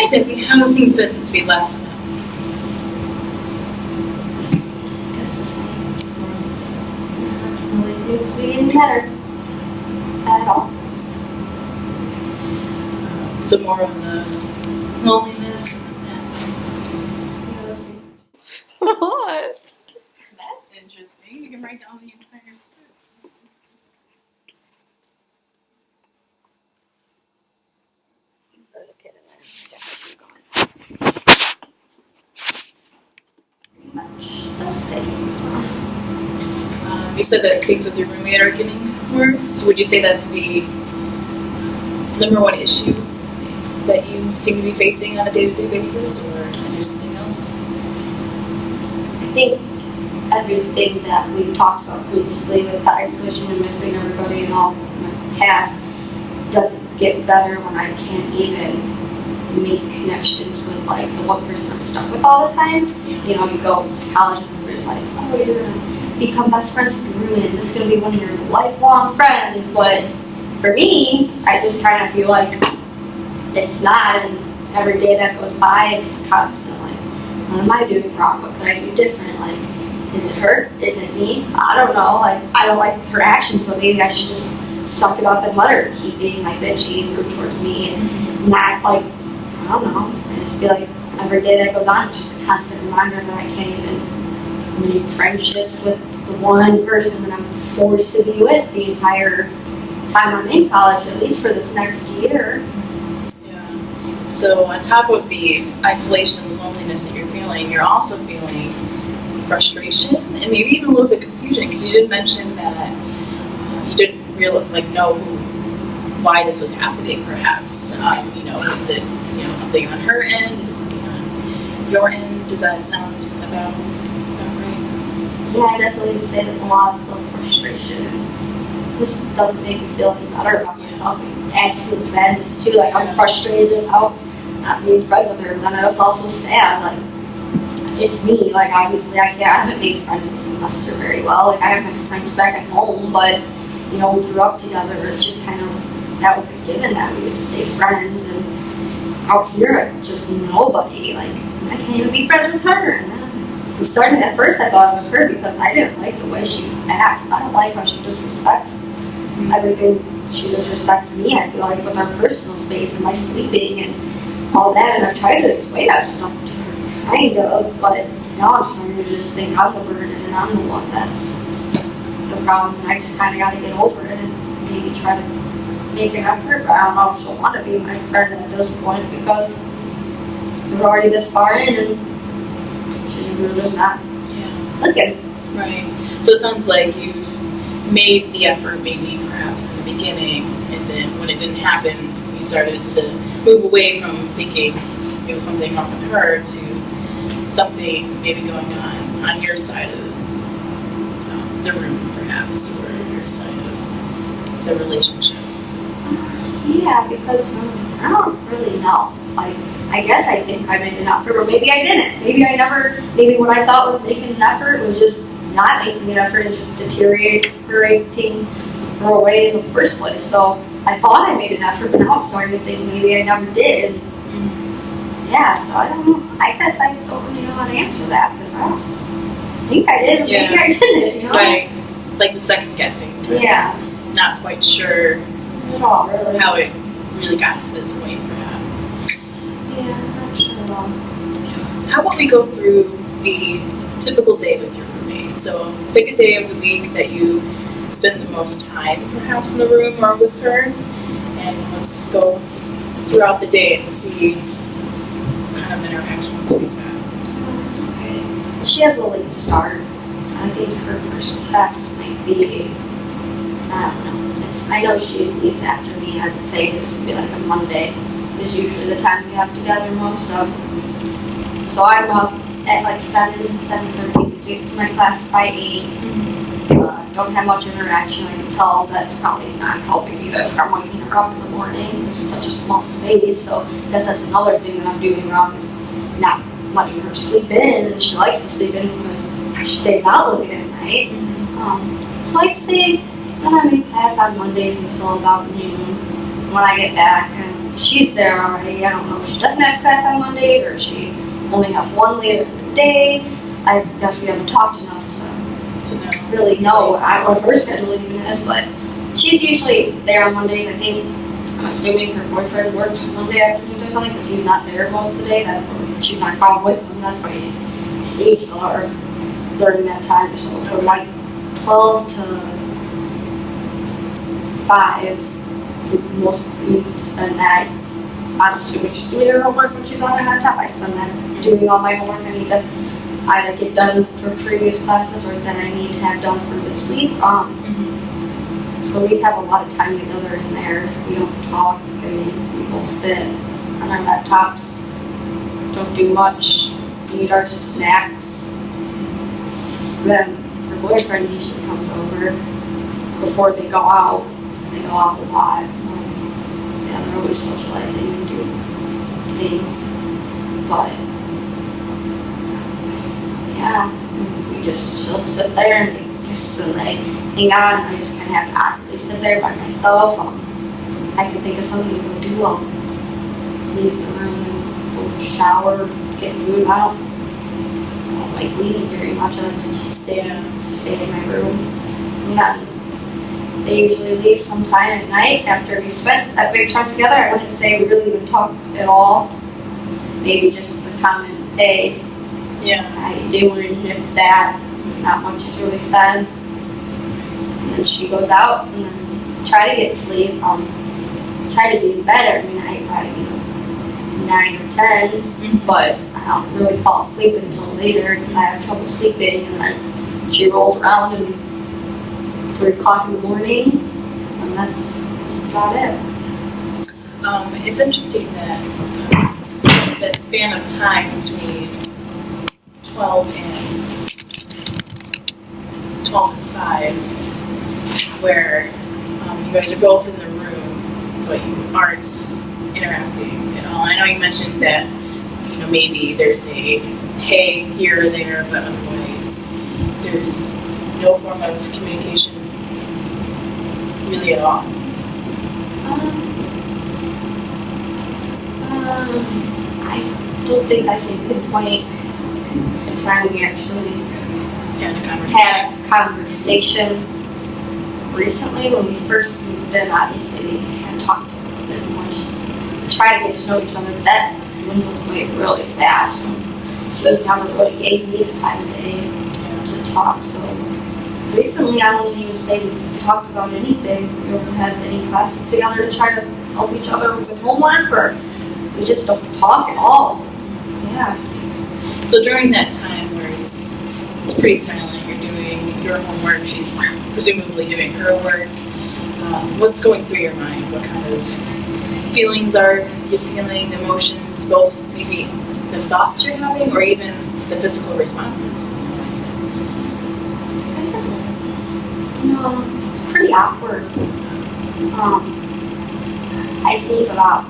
Hi Debbie, how have things been since we last met? Guess the same. Always seems to be getting better. At all. So more on the loneliness and the sadness. What? That's interesting. You can write down the entire script. There's a kid in there. Yeah, keep going. Much the same. You said that things with your roommate are getting worse. Would you say that's the number one issue that you seem to be facing on a day-to-day basis, or is there something else? I think everything that we've talked about previously with the isolation and missing everybody and all my past doesn't get better when I can't even make connections with like the one person I'm stuck with all the time. You know, you go to college and everybody's like, oh, you're gonna become best friends with your roommate and this is gonna be one of your lifelong friends. But for me, I just kind of feel like it's not, and every day that goes by, it's constant like, what am I doing wrong? What could I do different? Like, is it her? Is it me? I don't know. Like, I don't like her actions, but maybe I should just suck it up and let her keep being like bitchy and rude towards me and not like, I don't know. I just feel like every day that goes on, it's just a constant reminder that I can't even make friendships with the one person that I'm forced to be with the entire time I'm in college, at least for this next year. So on top of the isolation and the loneliness that you're feeling, you're also feeling frustration and maybe even a little bit confusion, because you did mention that you didn't really know why this was happening. Perhaps is it something on her end? Is it something on your end? Does that sound about right? Yeah, I definitely would say that a lot of the frustration just doesn't make me feel any better about myself. It adds to the sadness too. Like, I'm frustrated about not being friends with her, but then I was also sad. Like, it's me. Like, obviously, I haven't made friends this semester very well. Like, I have my friends back at home, but we grew up together. It's just kind of, that was a given that we would stay friends. And out here, just nobody. Like, I can't even be friends with her. And I'm starting, at first I thought it was her because I didn't like the way she acts. I don't like how she disrespects everything. She disrespects me, I feel like, with our personal space and my sleeping and all that. And I tried to explain that stuff to her, kind of, but now I'm starting to just think I'm the burden and I'm the one that's the problem. And I just kind of got to get over it and maybe try to make an effort. But I don't know if she'll want to be my friend at this point because we're already this far in and she's really just not looking. Right. So it sounds like you've made the effort maybe perhaps in the beginning, and then when it didn't happen, you started to move away from thinking it was something wrong with her to something maybe going on your side of the room perhaps, or your side of the relationship. Yeah, because I don't really know. Like, I guess I think I made an effort, or maybe I didn't. Maybe what I thought was making an effort was just not making an effort and just deteriorating her away in the first place. So I thought I made an effort, but now I'm starting to think maybe I never did. Yeah, so I don't know. I guess I don't really know how to answer that because I don't think I did, or maybe I didn't, Right. Like the second guessing. Yeah. Not quite sure At all, really. how it really got to this point, perhaps. Yeah, I'm not sure at all. How about we go through the typical day with your roommate? So pick a day of the week that you spend the most time perhaps in the room or with her, and let's go throughout the day and see what kind of interactions we've had. Okay. She has a late start. I think her first class might be, I don't know. I know she leaves after me. I would say this would be like a Monday is usually the time we have together most of. So I'm up at like 7:30 to get to my class by 8. Don't have much interaction. I can tell that's probably not helping either from waking her up in the morning. There's such a small space, so I guess that's another thing that I'm doing wrong is not letting her sleep in, and she likes to sleep in because she stays out late at night. So I'd say then I'm in class on Mondays until about noon. When I get back, and she's there already. I don't know if she doesn't have class on Mondays or she only has one later in the day. I guess we haven't talked enough To know. to really know what her schedule even is, but she's usually there on Mondays. I think, I'm assuming her boyfriend works Monday afternoons or something because he's not there most of the day. That she's not gone with him. That's why he sees her during that time. So from like 12 to 5, most we spend that. I'm assuming she's doing her homework when she's on her laptop. I spend that doing all my homework I need to either get done for previous classes or that I need to have done for this week. So we have a lot of time together in there. We don't talk. I mean, we both sit on our laptops, don't do much, eat our snacks. Then her boyfriend usually comes over before they go out. They go out a lot. Yeah, they're always socializing and doing things. But yeah, we just she'll sit there and they hang out, and I just kind of have to awkwardly sit there by myself. I can think of something to go do. I'll leave the room and go shower, get food. I don't like leaving very much. I like to just stay in my room. And then they usually leave sometime at night after we spent that big chunk together. I wouldn't say we really even talk at all. Maybe just the common, hey, Yeah. how you doing, if that, not much is really said. And then she goes out and then try to get sleep, try to be in bed every night by, 9 or 10, but I don't really fall asleep until later because I have trouble sleeping, and then she rolls around and 3 o'clock in the morning, and that's about it. It's interesting that that span of time between 12 and 5, where you guys are both in the room, but you aren't interacting at all. I know you mentioned that maybe there's a hey here or there, but otherwise there's no form of communication really at all. I don't think I can pinpoint the time we actually Kind of conversation. had a conversation recently when we first moved in. Obviously, we had talked a little bit more, just try to get to know each other. That dwindled away really fast. She never really gave me the time of day to talk. So recently, I don't even say we've talked about anything. We don't have any classes together to try to help each other with homework, or we just don't talk at all. Yeah. So during that time where it's pretty silent, you're doing your homework, she's presumably doing her work, what's going through your mind? What kind of feelings are you feeling, the emotions, both maybe the thoughts you're having or even the physical responses? I guess it's, it's pretty awkward. I think about,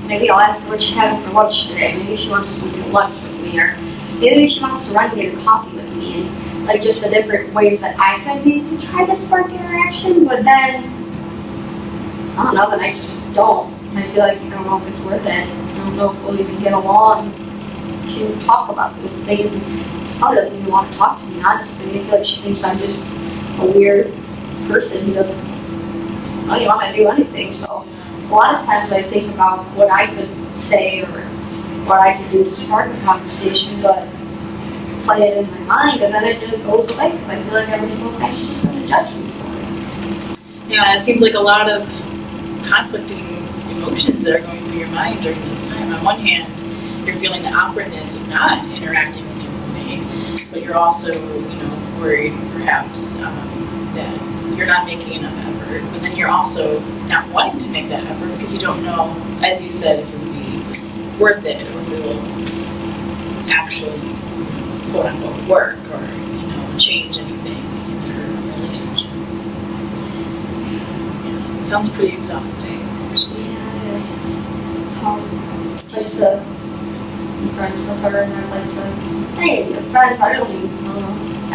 maybe I'll ask her what she's having for lunch today. Maybe she wants to go to lunch with me, or maybe she wants to run and get a coffee with me, and like just the different ways that I could maybe try to spark interaction, but then, I don't know, then I just don't. I feel like I don't know if it's worth it. I don't know if we'll even get along to talk about those things. And she probably doesn't even want to talk to me, honestly. I feel like she thinks I'm just a weird person who doesn't really want to do anything, so a lot of times I think about what I could say or what I could do to spark a conversation, but play it in my mind, and then it just goes away because I feel like every single time she's just going to judge me for it. Yeah, it seems like a lot of conflicting emotions that are going through your mind during this time. On one hand, you're feeling the awkwardness of not interacting with your roommate, but you're also, worried perhaps that you're not making enough effort, but then you're also not wanting to make that effort because you don't know, as you said, if it would be worth it or if it will actually, quote unquote, work or, change anything in the current relationship. Yeah, it sounds pretty exhausting, actually. Yeah, it is. It's hard. I'd like to be friends with her, and I'd like to, hey, be friends, I don't even know.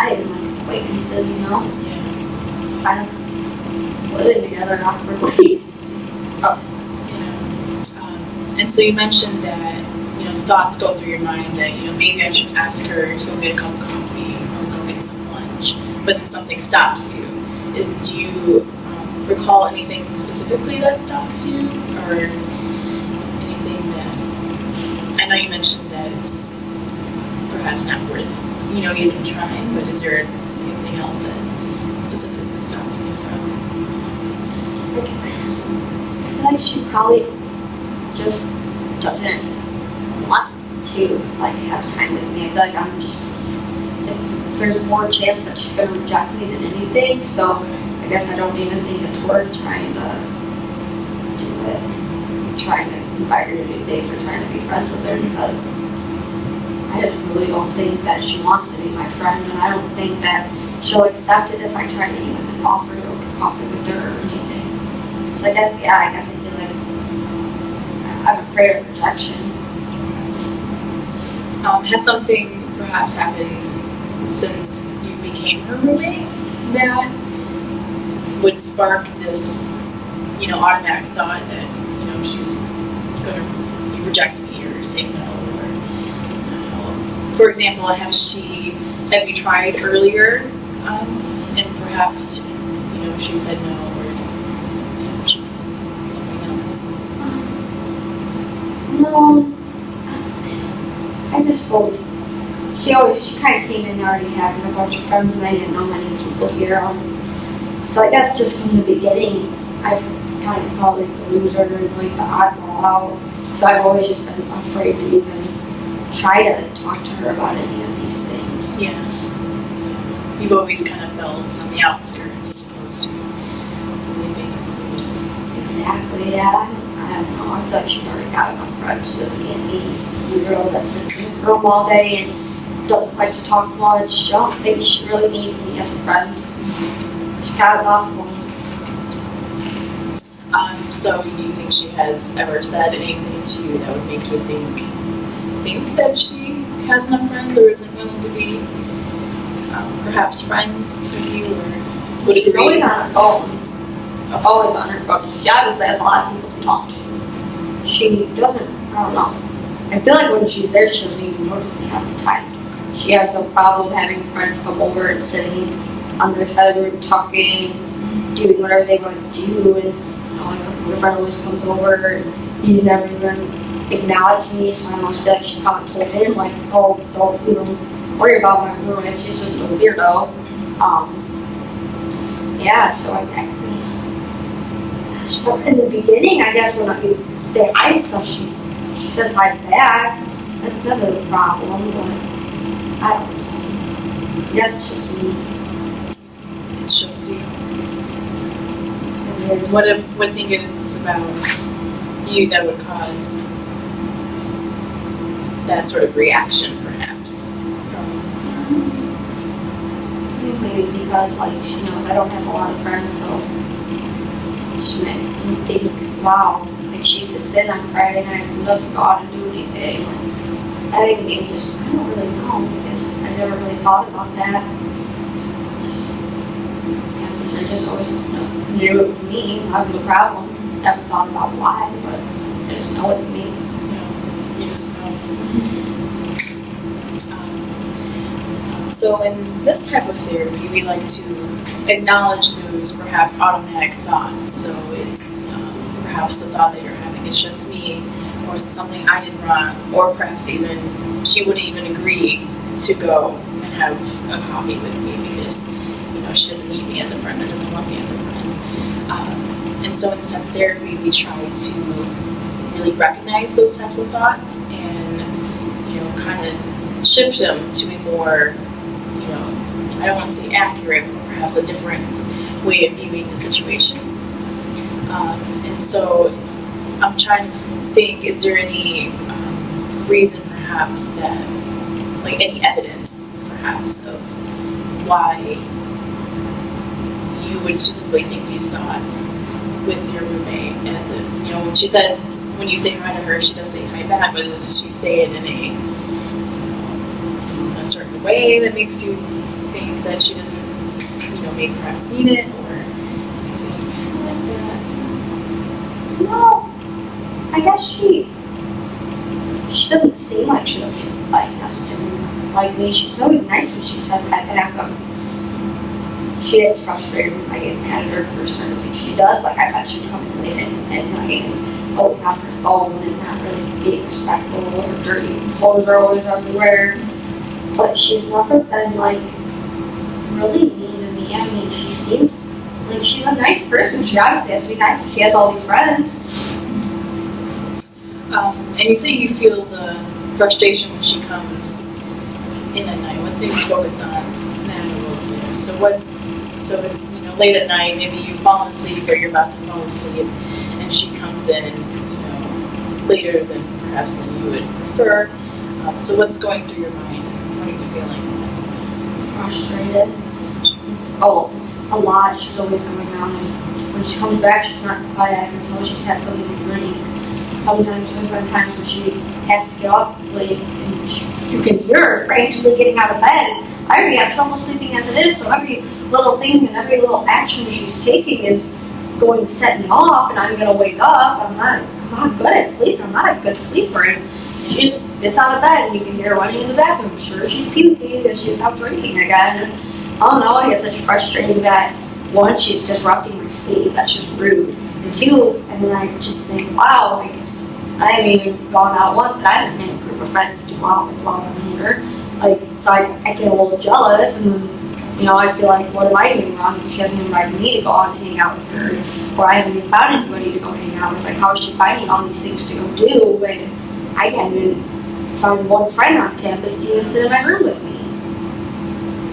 I didn't like acquaintances, Yeah. kind of living together awkwardly. Yeah. And so you mentioned that, thoughts go through your mind that, maybe I should ask her to go get a cup of coffee or go get some lunch, but then something stops you. Do you recall anything specifically that stops you, or anything that, I know you mentioned that it's perhaps not worth, even trying, but is there anything else that specifically stopping you from? I feel like she probably just doesn't want to have time with me. I feel like there's more chance that she's gonna reject me than anything. So I guess I don't even think it's worth trying to do it. Trying to invite her to new dates or trying to be friends with her, because I just really don't think that she wants to be my friend, and I don't think that she'll accept it if I try to even offer to go to coffee with her or anything. So I guess I feel like I'm afraid of rejection. Has something perhaps happened since you became her roommate that would spark this, automatic thought that, she's gonna be rejecting me or say no, or, for example, have you tried earlier, and perhaps, she said no, or, she said something else? No, I just she kind of came in already having a bunch of friends, and I didn't know many people here. So I guess just from the beginning, I've kind of felt like the loser and like the oddball out. So I've always just been afraid to even try to talk to her about any of these things. Yeah. You've always kind of felt on the outskirts as opposed to really being included. Exactly, yeah. I don't know. I feel like she's already got enough friends with me and me. The girl that sits in her room all day and doesn't like to talk much. I don't think she really needs me as a friend. She's got enough of them. So do you think she has ever said anything to you that would make you think that she has enough friends or isn't willing to be perhaps friends with you, or would it She's be? always on her phone. Always on her phone. She obviously has a lot of people to talk to. She doesn't, I don't know. I feel like when she's there, she doesn't even notice me half the time. She has no problem having friends come over and sitting on their side of the room talking, doing whatever they want to do, and my friend always comes over and he's never even acknowledged me, so I almost feel like she's probably told him oh, don't worry about my roommate, she's just a weirdo. Yeah, so in the beginning, I guess when you say hi and stuff, she says hi back. That's never the problem, but I don't know. That's just me. It's just you. And there's- What do you think it is about you that would cause that sort of reaction, perhaps? Maybe because she knows I don't have a lot of friends, so she might think, wow, she sits in on Friday nights and doesn't go out and do anything. I think maybe I don't really know, because I never really thought about that. I just always knew it was me having the problem. Never thought about why, but I just know it's me. You just know. So in this type of therapy, we like to acknowledge those perhaps automatic thoughts. So it's perhaps the thought that you're having is just me, or it's something I did wrong, or perhaps even she wouldn't even agree to go and have a coffee with me because she doesn't need me as a friend or doesn't want me as a friend. And so in this type of therapy, we try to really recognize those types of thoughts and kind of shift them to a more I don't want to say accurate, but perhaps a different way of viewing the situation. And so I'm trying to think, is there any reason perhaps that, any evidence perhaps of why you would specifically think these thoughts with your roommate, as if, when she said, when you say hi to her, she does say hi back, but does she say it in a certain way that makes you think that she doesn't, maybe perhaps mean it, or anything like that? No, I guess she she doesn't seem like she doesn't like necessarily like me. She's always nice when she says that backup. She gets frustrated when I get mad at her for certain things she does. Like I bet she'd come in late at night and always have her phone and not really being respectful or dirty. Clothes are always everywhere. But she's never been like really mean to me. I mean, she seems like she's a nice person. She obviously has to be nice if she has all these friends. And you say you feel the frustration when she comes in at night. Let's maybe focus on that a little bit. So it's late at night. Maybe you've fallen asleep or you're about to fall asleep, and she comes in later than perhaps than you would prefer. So what's going through your mind? What are you feeling? Frustrated. It's a lot. She's always coming around, and when she comes back, she's not quiet. I can tell she's had something to drink. Sometimes there's been times when she has to get up late, and you can hear her frantically getting out of bed. I already have trouble sleeping as it is, so every little thing and every little action she's taking is going to set me off, and I'm going to wake up. I'm not good at sleeping. I'm not a good sleeper. And she just gets out of bed, and you can hear her running in the bathroom. I'm sure she's puking because she's out drinking again. And I don't know, I get such frustrating that, one, she's disrupting my sleep. That's just rude. And two, and then I just think, wow, like, I haven't even gone out once, but I haven't had a group of friends do out with while I'm here. Like, so I get a little jealous, and then, I feel like, what am I doing wrong? Because she hasn't invited me to go out and hang out with her, or I haven't even found anybody to go hang out with. Like, how is she finding all these things to go do when I can't even find one friend on campus to even sit in my room with me?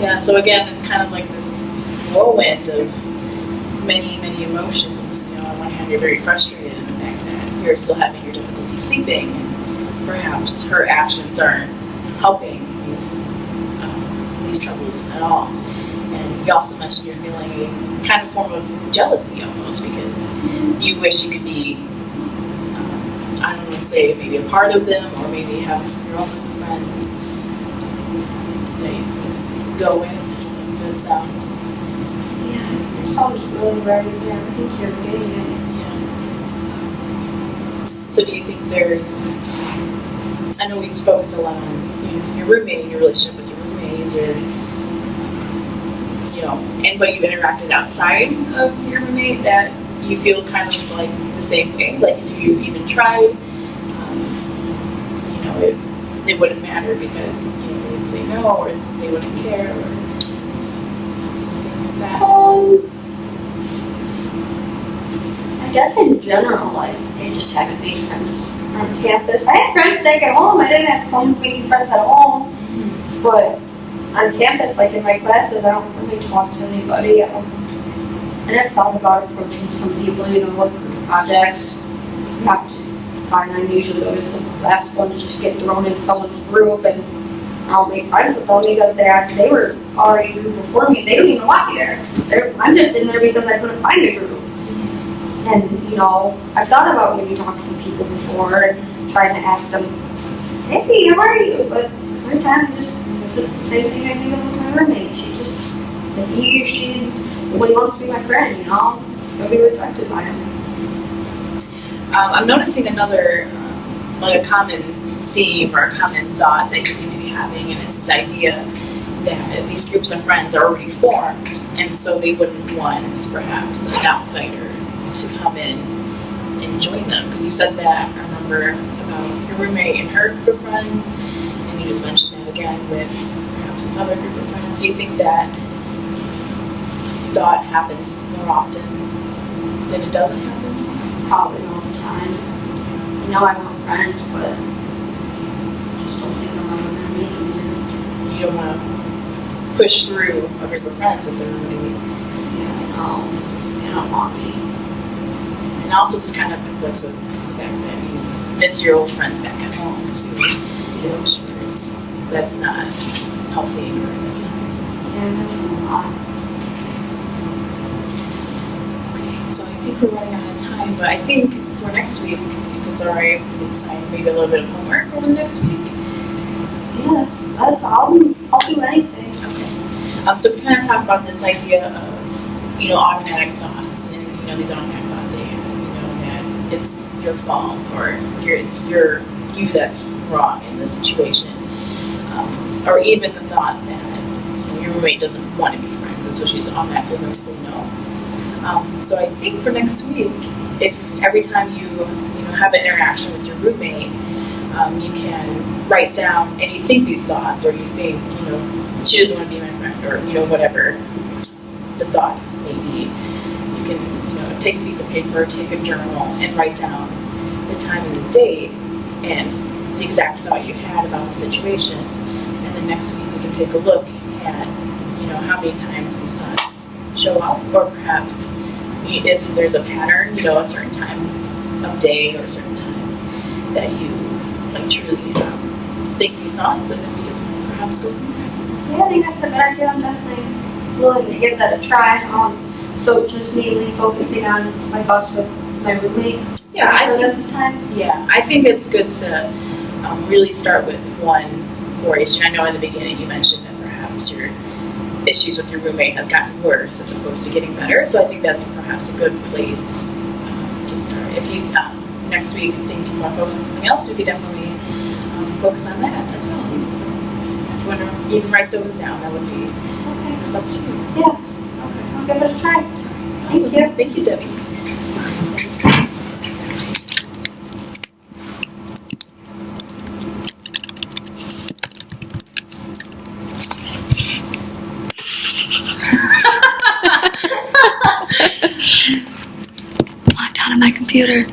Yeah, so again, it's kind of like this whirlwind of many, many emotions. On one hand, you're very frustrated in the fact that you're still having your difficulty sleeping, and perhaps her actions aren't helping these troubles at all. And you also mentioned you're feeling a kind of form of jealousy almost because you wish you could be, I don't want to say maybe a part of them, or maybe have your own friends that you go in. Does that sound? Yeah, it sounds really right. Yeah, I think you're getting it. Yeah. So do you think there's, I know we focus a lot on your roommate and your relationship with your roommates, or anybody you've interacted outside of your roommate that you feel kind of like the same way? Like if you even tried, it wouldn't matter because they would say no, or they wouldn't care, or anything like that. I guess in general, like, I just haven't made friends on campus. I had friends back at home. I didn't have fun making friends at home. But on campus, like in my classes, I don't really talk to anybody. And I've thought about approaching some people, with group projects. You have to find, I'm usually always the last one to just get thrown in someone's group, and I'll make friends with them because they were already a group before me. They don't even want me there. I'm just in there because I couldn't find a group. And, I've thought about maybe talking to people before and trying to ask them, hey, how are you? But every time it's the same thing I think of with my roommate. He or she, nobody wants to be my friend, It's going to be rejected by him. I'm noticing another, a common theme or a common thought that you seem to be having, and it's this idea that these groups of friends are already formed, and so they wouldn't want, perhaps, an outsider to come in and join them. Because you said that, I remember, about your roommate and her group of friends, and you just mentioned that again with perhaps this other group of friends. Do you think that thought happens more often than it doesn't happen? Probably all the time. I want friends, but I just don't think I'm ever going to make them. You don't want to push through a group of friends if they're really. Yeah, they don't want me. And also this kind of conflicts with the fact that you miss your old friends back at home too. I'm sure that's not healthy or that's not nice. Yeah, that's a lot. Okay, so I think we're running out of time, but I think for next week, if it's alright, we can assign maybe a little bit of homework over the next week. Yes, I'll do anything. Okay. So we kind of talk about this idea of, automatic thoughts, and these automatic thoughts say, that it's your fault, or it's your you that's wrong in this situation. Or even the thought that your roommate doesn't want to be friends, and so she's automatically going to say no. So I think for next week, if every time you have an interaction with your roommate, you can write down and you think these thoughts, or you think, she doesn't want to be my friend, or whatever the thought may be. You can take a piece of paper, take a journal, and write down the time and the date and the exact thought you had about the situation. And then next week we can take a look at how many times these thoughts show up, or perhaps if there's a pattern, a certain time of day or a certain time that you truly think these thoughts, and then we can perhaps go from there. Yeah, I think that's a good idea. I'm definitely willing to give that a try. So just mainly focusing on my thoughts with my roommate. Yeah, This time. Yeah, I think it's good to really start with one core issue. I know in the beginning you mentioned that perhaps your issues with your roommate has gotten worse as opposed to getting better. So I think that's perhaps a good place to start. If you next week think you want to focus on something else, we could definitely focus on that as well. So if you want to even write those down, that would be, Okay. it's up to you. Yeah. Okay. I'll give it a try. Thank you. Thank you, Debbie. Locked out of my computer.